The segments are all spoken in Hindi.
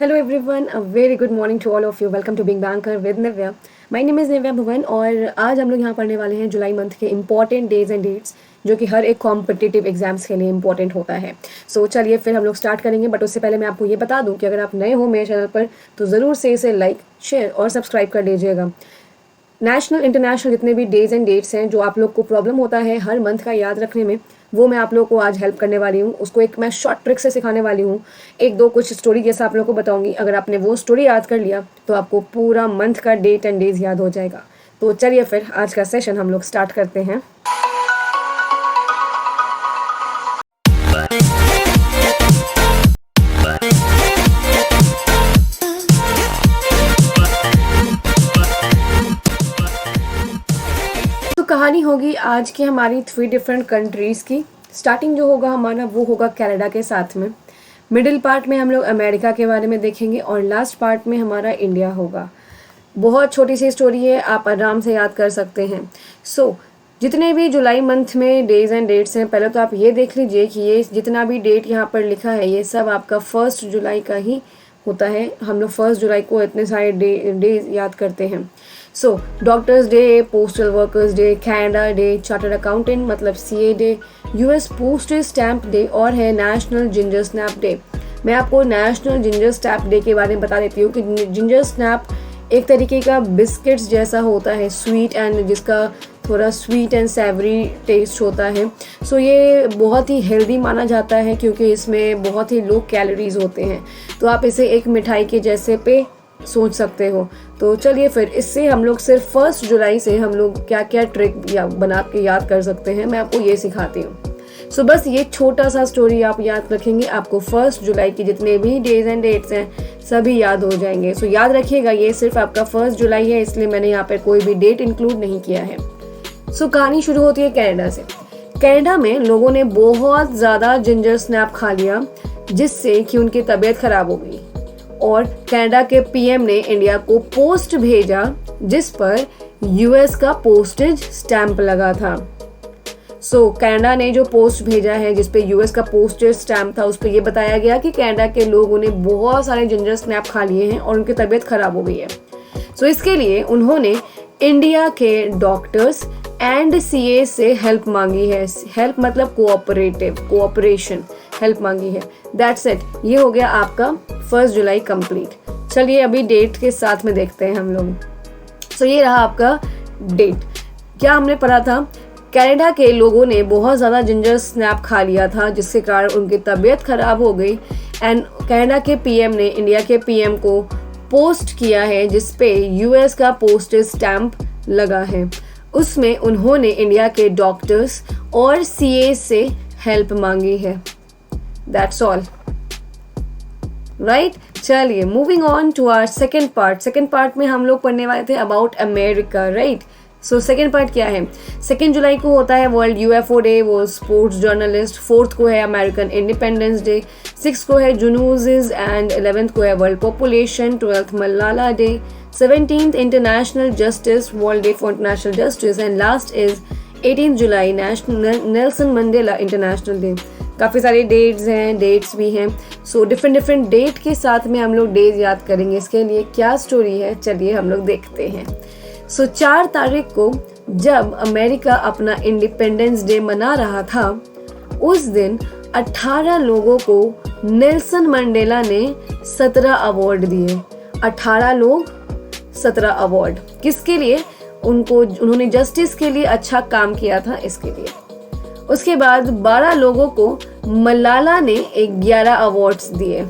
Hello everyone, a very good morning to all of you. Welcome to Big Banker with Nivya. My name is Nivya भुवन और आज हम लोग यहाँ पढ़ने वाले हैं जुलाई मंथ के इम्पॉर्टेंट डेज एंड डेट्स जो कि हर एक कॉम्पिटिटिव एग्जाम्स के लिए इम्पॉर्टेंट होता है। चलिए फिर हम लोग स्टार्ट करेंगे, बट उससे पहले मैं आपको ये बता दूँ कि अगर आप नए हो मेरे चैनल पर तो ज़रूर से इसे लाइक, शेयर और सब्सक्राइब कर लीजिएगा। नेशनल इंटरनेशनल जितने भी डेज एंड डेट्स हैं जो आप लोग को प्रॉब्लम होता है हर मंथ का याद रखने में, वो मैं आप लोगों को आज हेल्प करने वाली हूँ। उसको एक मैं शॉर्ट ट्रिक से सिखाने वाली हूँ। एक दो कुछ स्टोरी जैसा आप लोगों को बताऊंगी। अगर आपने वो स्टोरी याद कर लिया तो आपको पूरा मंथ का डेट एंड डेज याद हो जाएगा। तो चलिए फिर आज का सेशन हम लोग स्टार्ट करते हैं। कहानी होगी आज की हमारी 3 डिफरेंट कंट्रीज़ की। स्टार्टिंग जो होगा हमारा वो होगा कनाडा के साथ में। मिडिल पार्ट में हम लोग अमेरिका के बारे में देखेंगे और लास्ट पार्ट में हमारा इंडिया होगा। बहुत छोटी सी स्टोरी है, आप आराम से याद कर सकते हैं। जितने भी जुलाई मंथ में डेज एंड डेट्स हैं, पहले तो आप ये देख लीजिए कि ये जितना भी डेट यहाँ पर लिखा है ये सब आपका 1 जुलाई का ही होता है। हम लोग 1 जुलाई को इतने सारे डेज याद करते हैं। Doctors day, postal workers day, Canada day, chartered accountant मतलब CA day, US postage stamp day और है नेशनल जिंजर स्नैप डे। मैं आपको नेशनल जिंजर स्नैप डे के बारे में बता देती हूँ कि जिंजर स्नैप एक तरीके का बिस्किट्स जैसा होता है, स्वीट एंड जिसका थोड़ा स्वीट एंड सेवरी टेस्ट होता है। ये बहुत ही हेल्दी माना जाता है क्योंकि इसमें बहुत ही लो कैलोरीज होते हैं। तो आप इसे एक मिठाई के जैसे पे सोच सकते हो। तो चलिए फिर इससे हम लोग सिर्फ 1 जुलाई से हम लोग क्या क्या ट्रिक या बना के याद कर सकते हैं, मैं आपको ये सिखाती हूँ। बस ये छोटा सा स्टोरी आप याद रखेंगे, आपको 1 जुलाई की जितने भी डेज एंड डेट्स हैं सभी याद हो जाएंगे। याद रखिएगा ये सिर्फ आपका 1 जुलाई है, इसलिए मैंने यहाँ पर कोई भी डेट इंक्लूड नहीं किया है। कहानी शुरू होती है कनाडा से। कनाडा में लोगों ने बहुत ज़्यादा जिंजर स्नैप खा लिया जिससे कि उनकी तबीयत खराब हो गई और कनाडा के PM ने इंडिया को पोस्ट भेजा जिस पर US का पोस्टेज स्टैंप लगा था। कनाडा ने जो पोस्ट भेजा है जिस पे US का पोस्टेज स्टैंप था उस पर यह बताया गया कि कनाडा के लोगों ने बहुत सारे जिंजर स्नैप खा लिए हैं और उनकी तबीयत खराब हो गई है। इसके लिए उन्होंने इंडिया के डॉक्टर्स एंड CA से हेल्प मांगी है। हेल्प मतलब कोऑपरेशन हेल्प मांगी है। दैट्स इट, ये हो गया आपका 1 जुलाई कंप्लीट। चलिए अभी डेट के साथ में देखते हैं हम लोग। ये रहा आपका डेट। क्या हमने पढ़ा था? कनाडा के लोगों ने बहुत ज़्यादा जिंजर स्नैप खा लिया था जिसके कारण उनकी तबीयत खराब हो गई एंड कनाडा के PM ने इंडिया के PM को पोस्ट किया है जिस पे US का पोस्टेज स्टैंप लगा है। उसमें उन्होंने इंडिया के डॉक्टर्स और CA से हेल्प मांगी है। That's all, right. चलिए moving on to our second part में हम लोग पढ़ने वाले थे about America, right. Second part क्या है? 2 जुलाई को होता है वर्ल्ड UFO डे, वो स्पोर्ट्स जर्नलिस्ट। 4th को है अमेरिकन इंडिपेंडेंस डे, 6th को है जुनूजिज एंड 11th को है world population, 12th Malala day, 17th international justice world day for international justice and last is 18th July national Nelson Mandela international day. काफ़ी सारे डेट्स भी हैं। डिफरेंट डेट के साथ में हम लोग डेज याद करेंगे। इसके लिए क्या स्टोरी है चलिए हम लोग देखते हैं। 4 तारीख को जब अमेरिका अपना इंडिपेंडेंस डे मना रहा था उस दिन 18 लोगों को नेल्सन मंडेला ने 17 अवार्ड दिए। 18 लोग 17 अवार्ड किसके लिए? उन्होंने जस्टिस के लिए अच्छा काम किया था इसके लिए। उसके बाद 12 लोगों को मलाला ने 11 अवार्ड्स दिए।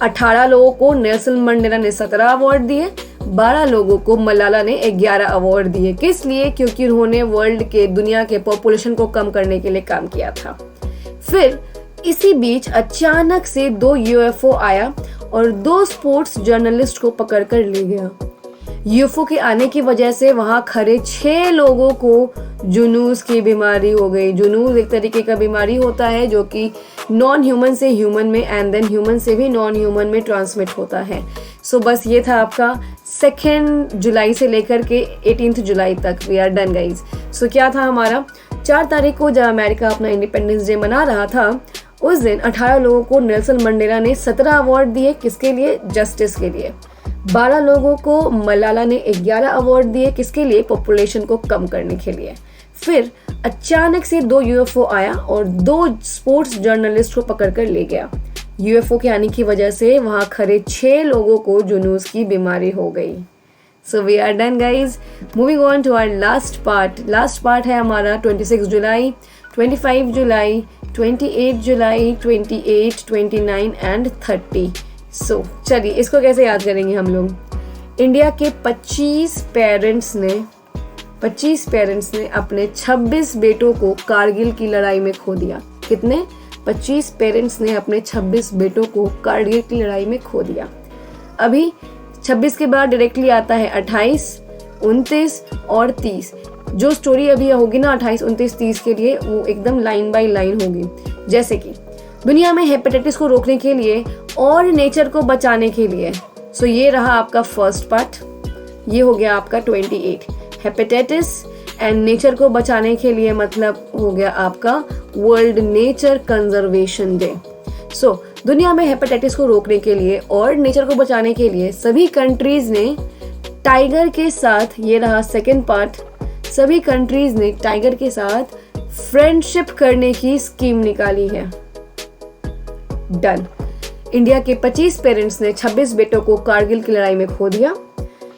18 लोगों को नेल्सन मंडेला ने 17 अवार्ड दिए, 12 लोगों को मलाला ने 11 अवार्ड दिए। किस लिए? क्योंकि उन्होंने दुनिया के पॉपुलेशन को कम करने के लिए काम किया था। फिर इसी बीच अचानक से 2 UFO आया और 2 स्पोर्ट्स जर्नलिस्ट को पकड़ कर ले गया। UFO के आने की वजह से वहां खड़े 6 लोगों को जुनूस की बीमारी हो गई। जुनूस एक तरीके का बीमारी होता है जो कि नॉन ह्यूमन से ह्यूमन में एंड देन ह्यूमन से भी नॉन ह्यूमन में ट्रांसमिट होता है। बस ये था आपका 2 जुलाई से लेकर के 18th जुलाई तक। We are done guys. क्या था हमारा? 4 तारीख को जब अमेरिका अपना इंडिपेंडेंस डे मना रहा था उस दिन 18 लोगों को नेल्सन मंडेला ने 17 अवार्ड दिए, किसके लिए? जस्टिस के लिए। 12 लोगों को मलाला ने 11 अवार्ड दिए, किसके लिए? पॉपुलेशन को कम करने के लिए। फिर अचानक से 2 यूएफओ आया और 2 स्पोर्ट्स जर्नलिस्ट को पकड़कर ले गया। यूएफओ के आने की वजह से वहां खड़े 6 लोगों को जुनून की बीमारी हो गई। So we are done guys. Moving on to our last part है हमारा 26 जुलाई, 25 जुलाई, 28 जुलाई, 28, 29 एंड 30। सो चलिए इसको कैसे याद करेंगे हम लोग। इंडिया के 25 पेरेंट्स ने अपने 26 बेटों को कारगिल की लड़ाई में खो दिया। कितने? 25 पेरेंट्स ने अपने 26 बेटों को कारगिल की लड़ाई में खो दिया। अभी 26 के बाद डायरेक्टली आता है 28, 29 और 30। जो स्टोरी अभी होगी ना 28, 29, 30 के लिए, वो एकदम लाइन बाय लाइन होगी। जैसे कि दुनिया में हेपेटाइटिस को रोकने के लिए और नेचर को बचाने के लिए। सो ये रहा आपका फर्स्ट पार्ट। ये हो गया आपका 28, हेपेटाइटिस एंड नेचर को बचाने के लिए, मतलब हो गया आपका वर्ल्ड नेचर कंजर्वेशन डे। सो दुनिया में हेपेटाइटिस को रोकने के लिए और नेचर को बचाने के लिए सभी कंट्रीज ने टाइगर के साथ, ये रहा सेकेंड पार्ट, सभी कंट्रीज ने टाइगर के साथ फ्रेंडशिप करने की स्कीम निकाली है। डन। इंडिया के 25 पेरेंट्स ने 26 बेटों को कारगिल की लड़ाई में खो दिया।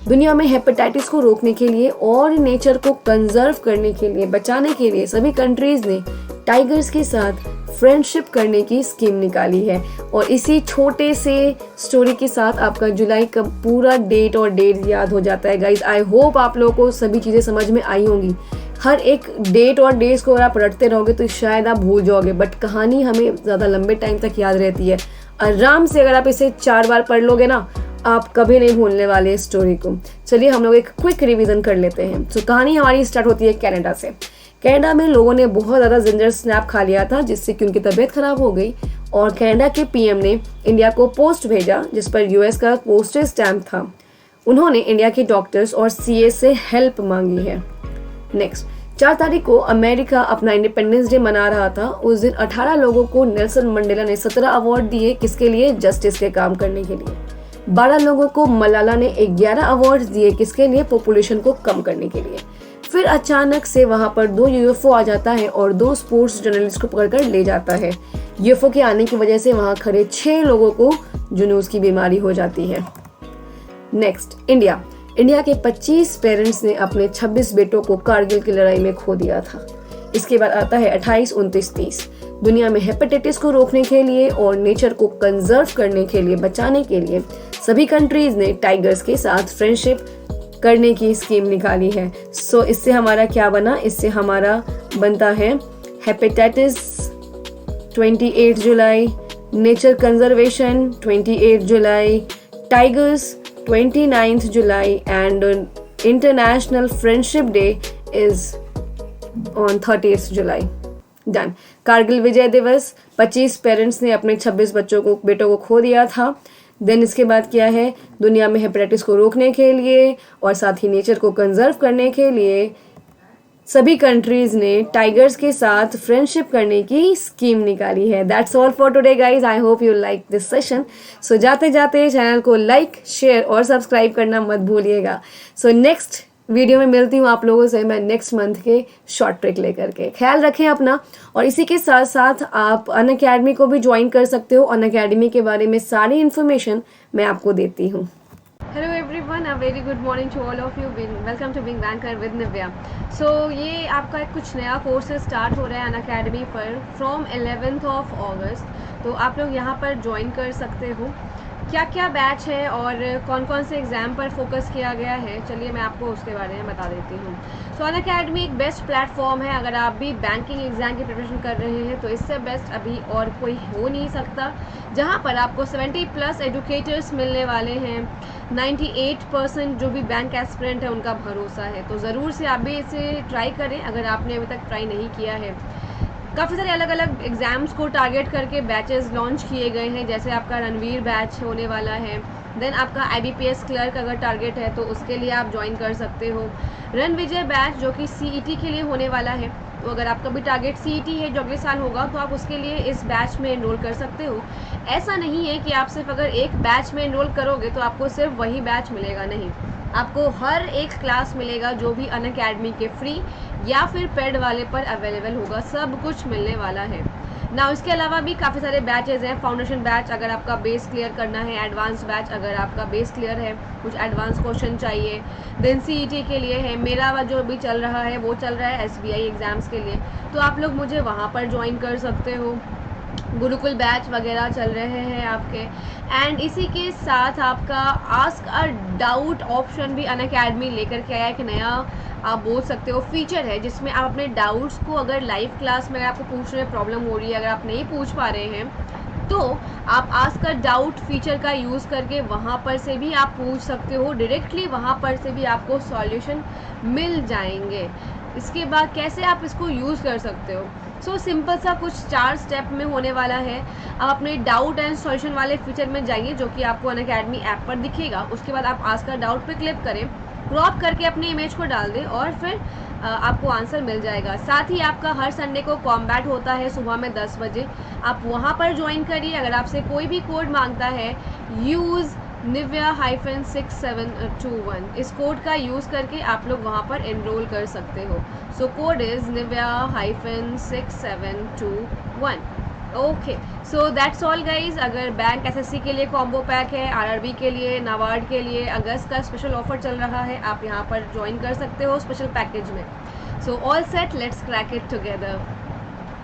दुनिया में हेपेटाइटिस को रोकने के लिए और नेचर को कंजर्व करने के लिए, बचाने के लिए सभी कंट्रीज ने टाइगर्स के साथ फ्रेंडशिप करने की स्कीम निकाली है। और इसी छोटे से स्टोरी के साथ आपका जुलाई का पूरा डेट और डेट याद हो जाता है गाइज। आई होप आप लोगों को सभी चीज़ें समझ में आई होंगी। हर एक डेट और डेज को अगर आप रटते रहोगे तो शायद आप भूल जाओगे, बट कहानी हमें ज़्यादा लंबे टाइम तक याद रहती है। आराम से अगर आप इसे 4 बार पढ़ लोगे ना, आप कभी नहीं भूलने वाले इस स्टोरी को। चलिए हम लोग एक क्विक रिवीजन कर लेते हैं। तो कहानी हमारी स्टार्ट होती है कनाडा से। कनाडा में लोगों ने बहुत ज़्यादा जिंजर स्नैप खा लिया था, जिससे कि उनकी तबीयत खराब हो गई और कनाडा के पीएम ने इंडिया को पोस्ट भेजा जिस पर यूएस का पोस्टेज स्टैम्प था। उन्होंने इंडिया के डॉक्टर्स और सीए से हेल्प मांगी है। नेक्स्ट, 4 तारीख को अमेरिका अपना इंडिपेंडेंस डे मना रहा था। उस दिन 18 लोगों को नेल्सन मंडेला ने 17 अवार्ड दिए, किसके लिए? जस्टिस के काम करने के लिए। 12 लोगों को मलाला ने 11 अवार्ड दिए, किसके लिए? पॉपुलेशन को कम करने के लिए। फिर अचानक से वहां पर 2 यूएफओ आ जाता है और 2 स्पोर्ट्स जर्नलिस्ट को पकड़कर ले जाता है। यूएफओ के आने की वजह से वहां खड़े 6 लोगों को जुनून की बीमारी हो जाती है। नेक्स्ट, इंडिया के 25 पेरेंट्स ने अपने 26 बेटों को कारगिल की लड़ाई में खो दिया था। इसके बाद आता है 28, 29, 30। दुनिया में हेपेटाइटिस को रोकने के लिए और नेचर को कंजर्व करने के लिए, बचाने के लिए सभी कंट्रीज ने टाइगर्स के साथ फ्रेंडशिप करने की स्कीम निकाली है। सो इससे हमारा क्या बना? इससे हमारा बनता है hepatitis 28 July, nature conservation 28 July, tigers 29th July and international friendship day is on 30th July. Done. Kargil Vijay Diwas, 25 parents ने अपने 26 बेटों को खो दिया था। देन इसके बाद क्या है? दुनिया में हेपेटाइटिस को रोकने के लिए और साथ ही नेचर को कंजर्व करने के लिए सभी कंट्रीज ने टाइगर्स के साथ फ्रेंडशिप करने की स्कीम निकाली है। That's all for today guys. I hope you like this session. So जाते जाते चैनल को लाइक, शेयर और सब्सक्राइब करना मत भूलिएगा। सो नेक्स्ट वीडियो में मिलती हूँ आप लोगों से मैं नेक्स्ट मंथ के शॉर्ट ट्रिक लेकर के। ख्याल रखें अपना, और इसी के साथ साथ आप अनअकैडमी को भी ज्वाइन कर सकते हो। अनअकैडमी के बारे में सारी इन्फॉर्मेशन मैं आपको देती हूँ। Hello everyone, a very good morning to all of you. Welcome to Being Banker with Nivya. So ये आपका कुछ नया कोर्सेज स्टार्ट हो रहा है अनअकैडमी पर फ्रॉम 11th of August। तो आप लोग यहाँ पर ज्वाइन कर सकते हो। क्या क्या बैच है और कौन कौन से एग्ज़ाम पर फोकस किया गया है, चलिए मैं आपको उसके बारे में बता देती हूँ। सो अनअकैडमी एक बेस्ट प्लेटफॉर्म है। अगर आप भी बैंकिंग एग्ज़ाम की प्रिपरेशन कर रहे हैं तो इससे बेस्ट अभी और कोई हो नहीं सकता, जहाँ पर आपको 70+ एडुकेटर्स मिलने वाले हैं। 98% जो भी बैंक एस्पिरेंट है उनका भरोसा है। तो ज़रूर से आप भी इसे ट्राई करें अगर आपने अभी तक ट्राई नहीं किया है। काफ़ी सारे अलग अलग एग्ज़ाम्स को टारगेट करके बैचेस लॉन्च किए गए हैं, जैसे आपका रणवीर बैच होने वाला है। देन आपका IBPS क्लर्क अगर टारगेट है तो उसके लिए आप ज्वाइन कर सकते हो। रणविजय बैच जो कि CET के लिए होने वाला है, तो अगर आपका भी टारगेट CET है जो अगले साल होगा, तो आप उसके लिए इस बैच में एनरोल कर सकते हो। ऐसा नहीं है कि आप सिर्फ अगर एक बैच में एनरोल करोगे तो आपको सिर्फ वही बैच मिलेगा, नहीं, आपको हर एक क्लास मिलेगा जो भी अनअकैडमी के फ्री या फिर पेड वाले पर अवेलेबल होगा, सब कुछ मिलने वाला है ना। इसके अलावा भी काफ़ी सारे बैचेज़ हैं। फाउंडेशन बैच अगर आपका बेस क्लियर करना है, एडवांस बैच अगर आपका बेस क्लियर है, कुछ एडवांस क्वेश्चन चाहिए, देन CET के लिए है। मेरा जो भी चल रहा है वो चल रहा है SBI एग्ज़ाम्स के लिए, तो आप लोग मुझे वहाँ पर ज्वाइन कर सकते हो। गुरुकुल बैच वगैरह चल रहे हैं आपके। एंड इसी के साथ आपका आस्क अ डाउट ऑप्शन भी अनअकैडमी लेकर के आया, एक नया आप बोल सकते हो फीचर है, जिसमें आप अपने डाउट्स को अगर लाइव क्लास में आपको पूछने में प्रॉब्लम हो रही है, अगर आप नहीं पूछ पा रहे हैं, तो आप आस्क अ डाउट फीचर का यूज़ करके वहाँ पर से भी आप पूछ सकते हो डायरेक्टली, वहाँ पर से भी आपको सॉल्यूशन मिल जाएंगे। इसके बाद कैसे आप इसको यूज़ कर सकते हो, सो सिंपल सा कुछ 4 स्टेप में होने वाला है। आप अपने डाउट एंड सॉल्यूशन वाले फीचर में जाइए जो कि आपको अनअकैडमी ऐप पर दिखेगा। उसके बाद आप आस्क अ डाउट पे क्लिक करें, क्रॉप करके अपने इमेज को डाल दें और फिर आपको आंसर मिल जाएगा। साथ ही आपका हर संडे को कॉम्बैट होता है सुबह में 10 बजे, आप वहाँ पर ज्वाइन करिए। अगर आपसे कोई भी कोड मांगता है, यूज़ Nivea-6721, इस कोड का यूज़ करके आप लोग वहाँ पर एनरोल कर सकते हो। So code is Nivea-6721। Okay, so that's all guys. अगर बैंक SSC के लिए कॉम्बो पैक है, RRB के लिए, नाबार्ड के लिए अगस्त का स्पेशल ऑफर चल रहा है, आप यहाँ पर ज्वाइन कर सकते हो स्पेशल पैकेज में। So all set, let's crack it together.